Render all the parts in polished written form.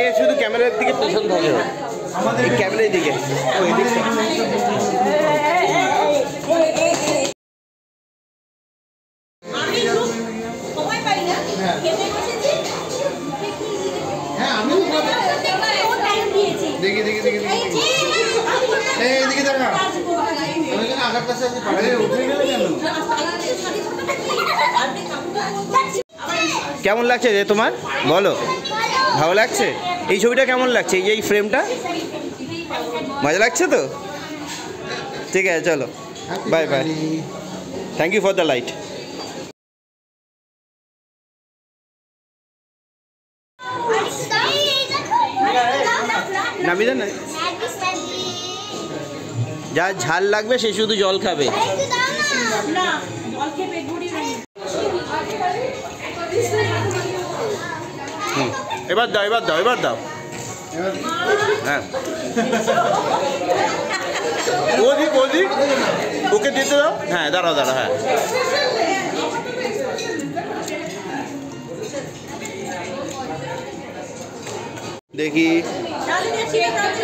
এ শুধু ক্যামেরার দিকে পেছন থাকে, এই ক্যামেরার দিকে ওই দিকটা। দেখি দেখি দেখি এইদিকে দেখা আগের পাশে আছে উঠে গেলে কেন? কেমন লাগছে রে তোমার, বলো? ভালো লাগছে? এই ছবিটা কেমন লাগছে, এই যে এই ফ্রেমটা মজা লাগছে তো? ঠিক আছে, চলো bye bye, thank you for the light. নামিয়ে দেন না, যা ঝাল লাগবে সে শুধু জল খাবে। এবার দাও, এবার দাও, এবার দাও। হ্যাঁ ওদিক ওদিক, ওকে দিতে দাও। হ্যাঁ দাঁড়াও দাঁড়াও, হ্যাঁ দেখি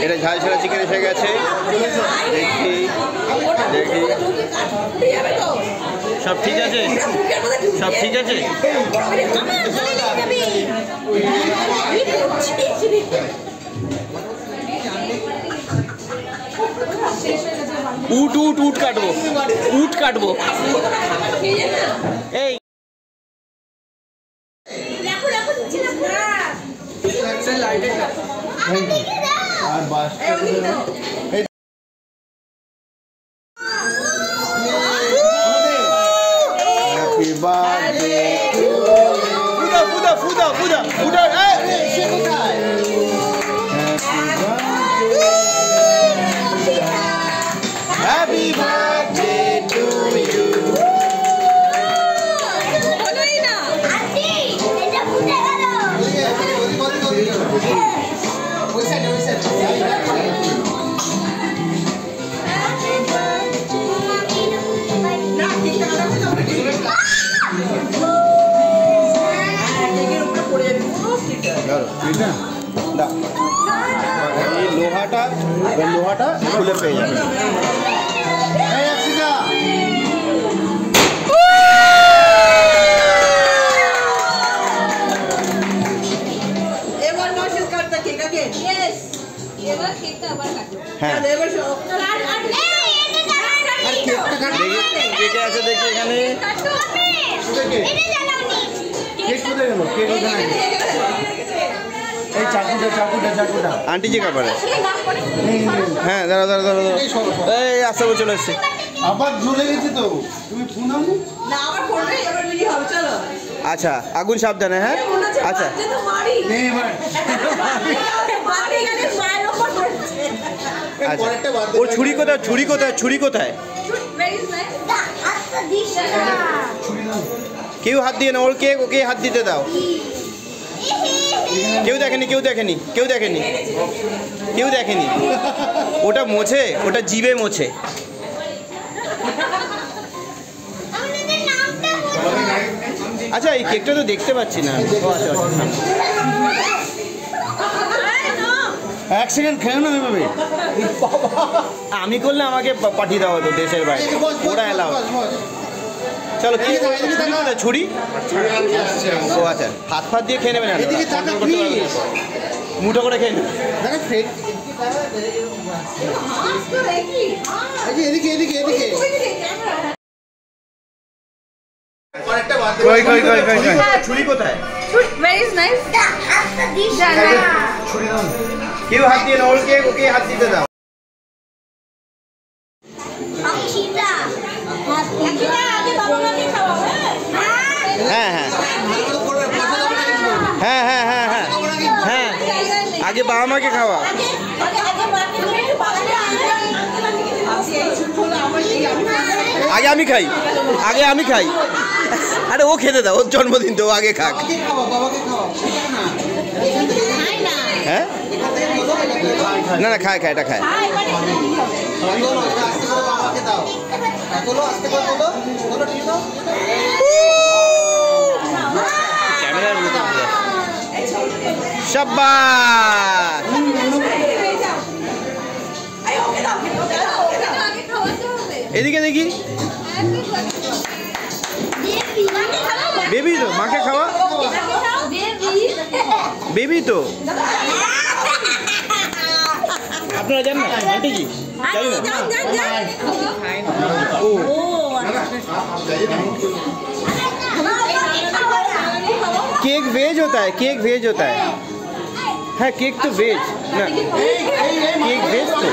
এটা ঝাল ছাড়া চিকেন এসে গেছে। দেখি দেখি সব ঠিক আছে, সব ঠিক আছে। উট উট উট কাটবো, উট কাটবো। এই আর বাস হ্যাপি বার্থডে ফুদা ফুদা ফুদা ফুদা ফুদা। সে কোথায়? Happy birthday to you. এই লোহাটা খুলে পেয়ে যাবে। হ্যাঁ কেটে আছে দেখি এখানে। আন্টি যে কাপড়ে। হ্যাঁ দাঁড়া দাঁড়া দাঁড়া দাঁড়া, এই আস্তে করে চলে এসছে। আবার ঝুলে গেছে তো, তুমি ফোন আনো না, আবার ফোনটা এবার ভিডিও হবে, চলো। আচ্ছা আগুন সাবধানে। হ্যাঁ আচ্ছা আচ্ছা, ওর ছুরি কোথায়, ছুরি কোথায়, ছুরি কোথায়? কেউ হাত দিয়ে না, ওর কে, ওকে হাত দিতে দাও। কেউ দেখেনি, কেউ দেখেনি, কেউ দেখেনি, কেউ দেখেনি। ওটা মোছে, ওটা জিভে মোছে। আচ্ছা এই কেকটা তো দেখতে পাচ্ছি না। এক সেকেন্ড খেয়ে না এভাবে। আমি করলে আমাকে পাঠিয়ে দেওয়া হতো দেশের বাইরে, ওরা এলাও। চলো কি ছুরি? ও আচ্ছা, হাত ফাত দিয়ে খেয়ে নেবে না, মুঠো করে খেয়ে নেবে। এদিকে এদিকে এদিকে ছুরি কোথায়? কেউ হাত দিয়ে না, ওর কে, ওকে হাত দিতে দাও। হ্যাঁ হ্যাঁ হ্যাঁ হ্যাঁ হ্যাঁ হ্যাঁ হ্যাঁ, আগে বাবা মাকে খাওয়া। আগে আমি খাই, আগে আমি খাই। আরে ও খেতে দাও, ওর জন্মদিন তো, ও আগে খাক। হ্যাঁ না না, খায় খায়, এটা খায়। আস্তে করে বাবাকে দাও। তোলো আস্তে করে তোলো। তোলো ঠিক দাও। ক্যামেরার মধ্যে শাবাশ। এদিকে দেখি। বেবি তো, মাকে খাওয়া। বেবি তো। আপনারা জান না আন্টি জি? জানি না। ও केक वेज होता है, केक वेज होता है। हाँ केक तो वेज ना, केक वेज तो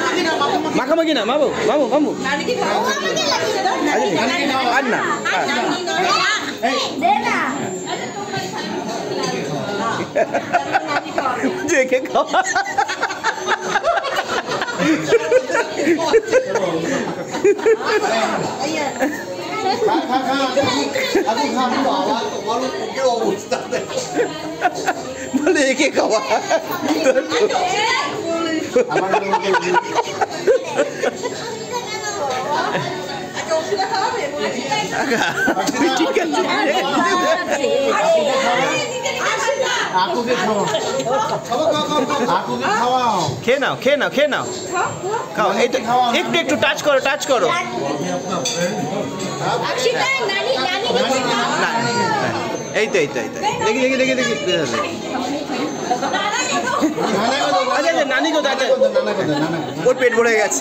माखा माखी ना मामू मामू मामू अन्ना मुझे के खावा बोले एक एक खावा ठीक है খেয়ে নাও খেয়ে নাও খেয়ে নাও খাও এই তো একটু একটু টাচ করো টাচ করো এই তো এই তো এই তো দেখি দেখি দেখি দেখি আচ্ছা আচ্ছা নানি কোথায় আছে ওর পেট ভরে গেছে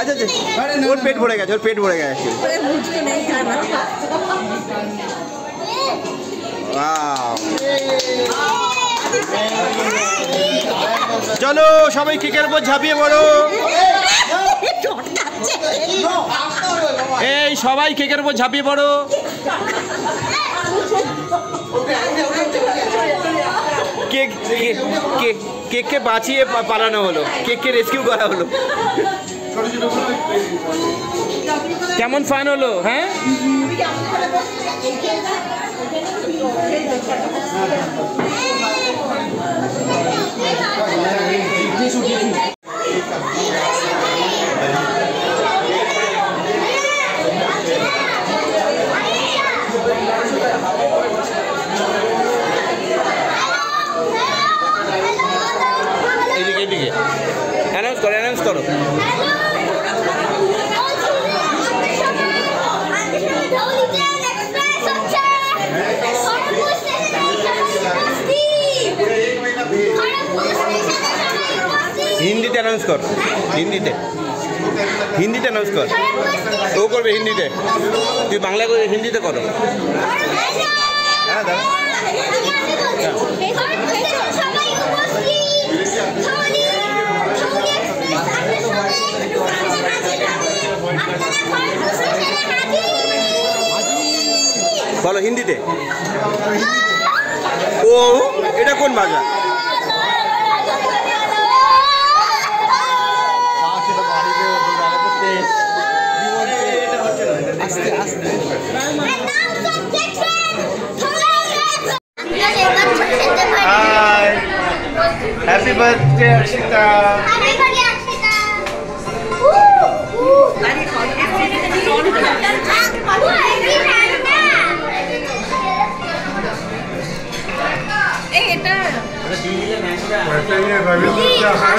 আচ্ছা আচ্ছা ওর পেট ভরে গেছে ওর পেট ভরে গেছে চলো সবাই কেকের উপর ঝাঁপিয়ে পড়ো এই সবাই কেকের উপর ঝাঁপিয়ে পড়ো কেক কেক কেককে বাঁচিয়ে পালানো হলো কেককে রেস্কিউ করা হলো কেমন ফান হলো হ্যাঁ এদিকে এদিকে অ্যানাউন্স করো অ্যানাউন্স করো হিন্দিতে অ্যানাউন্স কর হিন্দিতে হিন্দিতে অ্যানাউন্স কর ও করবে হিন্দিতে তুই বাংলা করে হিন্দিতে করো হ্যাঁ দাদা বলো হিন্দিতে ও এটা কোন ভাষা Hi. Happy birthday, Akshita. Happy birthday, Akshita. वैसे ये रविंद्र का है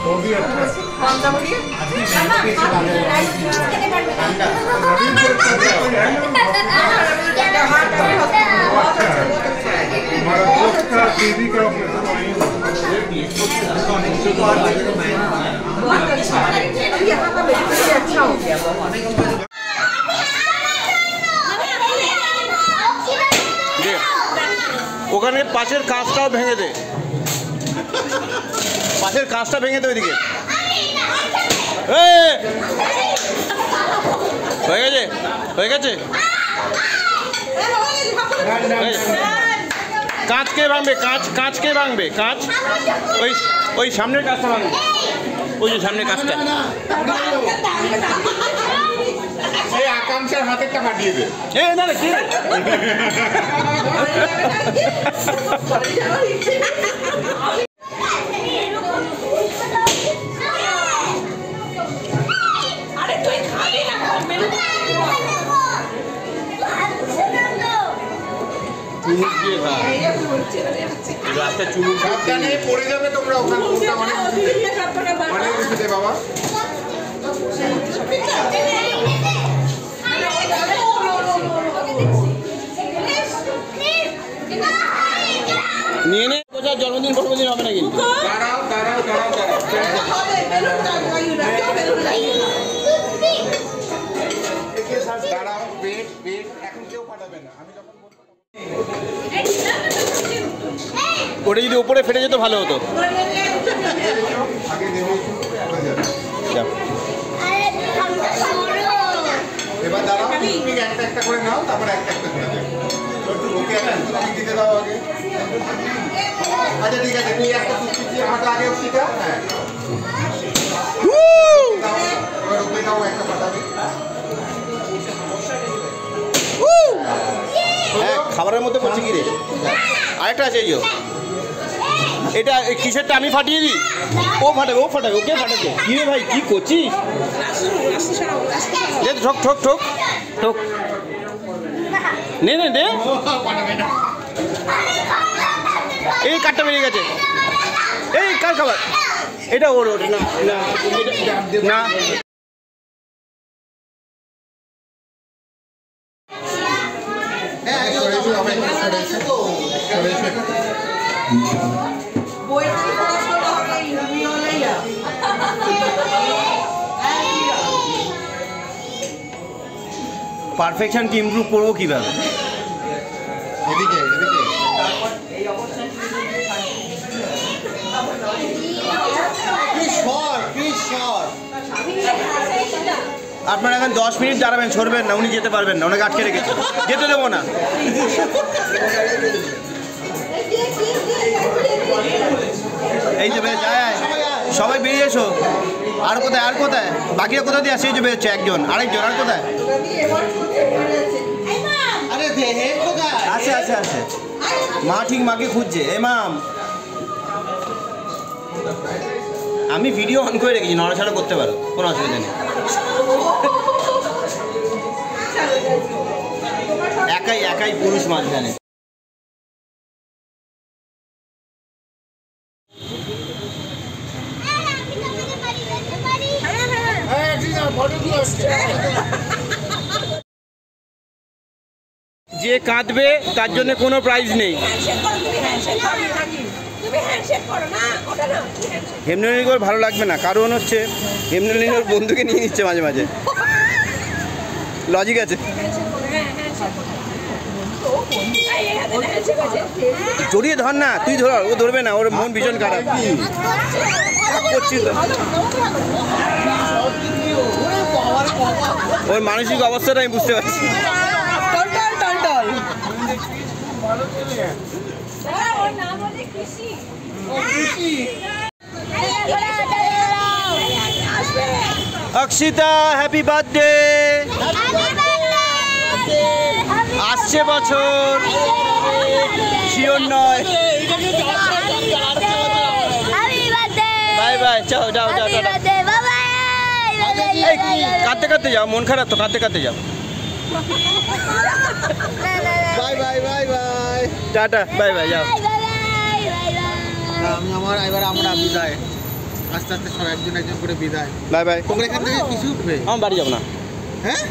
वो भी अच्छा है हमारा दोस्त का दीदी का ওখানে পাশের কাঁচটাও ভেঙে দে পাশের কাঁচটা ভেঙে দে ওইদিকে হয়ে গেছে হয়ে গেছে কাঁচ কে ভাঙবে কাঁচ কাঁচ কে ভাঙবে কাঁচ ওই ওই সামনের কাঁচটা ভাঙবে ওই যে সামনের কাঁচটা এই আকাঙ্ক্ষার হাতেরটা ফাটিয়ে দে না না কি একটা চুমু সাবধানে পড়ে যাবে তোমরা ওখানে কোনটা অনেক অনেক উঁচুতে বাবা। নিয়ে নে কোথাও জন্মদিন ফন্মদিন হবে না কিন্তু। দাঁড়াও দাঁড়াও দাঁড়াও দাঁড়াও ওয়েট ওয়েট এখন কেউ ফাটাবে না আমি যখন ওটা যদি উপরে ফেটে যেত ভালো হতো। আগে দেবো যাও। এবার দাঁড়াও তুমি একটা একটা করে নাও তারপর একটা একটা করে দেবো একটু ওকে একটা টুথপিক দিতে দাও আগে। আচ্ছা ঠিক আছে তুমি একটা টুথপিক দিয়ে আমাকে আগে শিখা। হ্যাঁ দাও, এবার ওকে দাও একটা ফাটাবে। হ্যাঁ খাবারের মধ্যে পড়ছে কি রে? আরেকটা আছে এই যে এটা কিসেরটা আমি ফাটিয়ে দিই? ও ফাটাবে ও ফাটাবে ওকে ফাটাবে। কি রে ভাই কি করছিস? ঠক ঠক ঠক ঠক নে নে নে। এই কাঠটা বেরিয়ে গেছে। এই কার খাবার? এটা ওর ওর না না না পারফেকশন কি ইমপ্রুভ করবো কিভাবে? এদিকে এদিকে আপনারা এখন 10 মিনিট দাঁড়াবেন, সরবেন না, উনি যেতে পারবেন না, ওনাকে আটকে রেখেছে, যেতে দেবো না। এই যে বেশ যায় সবাই বেরিয়ে এসো। আর কোথায় আর কোথায় বাকিরা কোথা দিয়ে আসে? এই যে বেরোচ্ছে একজন আরেকজন আর কোথায় আছে আছে আছে মা ঠিক মাকে খুঁজছে। এ মাম আমি ভিডিও অন করে রেখেছি, নড়াচড়া করতে পারো, কোনো অসুবিধা নেই। একাই একাই পুরুষ মাছ জানে। যে কাঁদবে তার জন্য কোনো প্রাইজ নেই। হেমনলিনীর ভালো লাগবে না, কারণ হচ্ছে হেমনলিনীর বন্ধুকে নিয়ে নিচ্ছে মাঝে মাঝে, লজিক আছে। জড়িয়ে ধর না, তুই ধর, ও ধরবে না, ওর মন ভীষণ খারাপ করছিল। ওর মানসিক অবস্থাটা আমি বুঝতে পারছি। Akshita happy birthday. আসছে বছর শিওর নয়। বাই বাই, যাও যাও যাও যাও। কাঁদতে কাঁদতে যাও, মন খারাপ তো, কাঁদতে কাঁদতে যাও। Bye bye bye bye, tata, bye bye, যাও। এবার আমরা বিদায়, আস্তে আস্তে সব একজন একজন করে বিদায়। Bye bye. তোমরা এখান থেকে কিছু উঠবে? আমার বাড়ি যাবো না। হ্যাঁ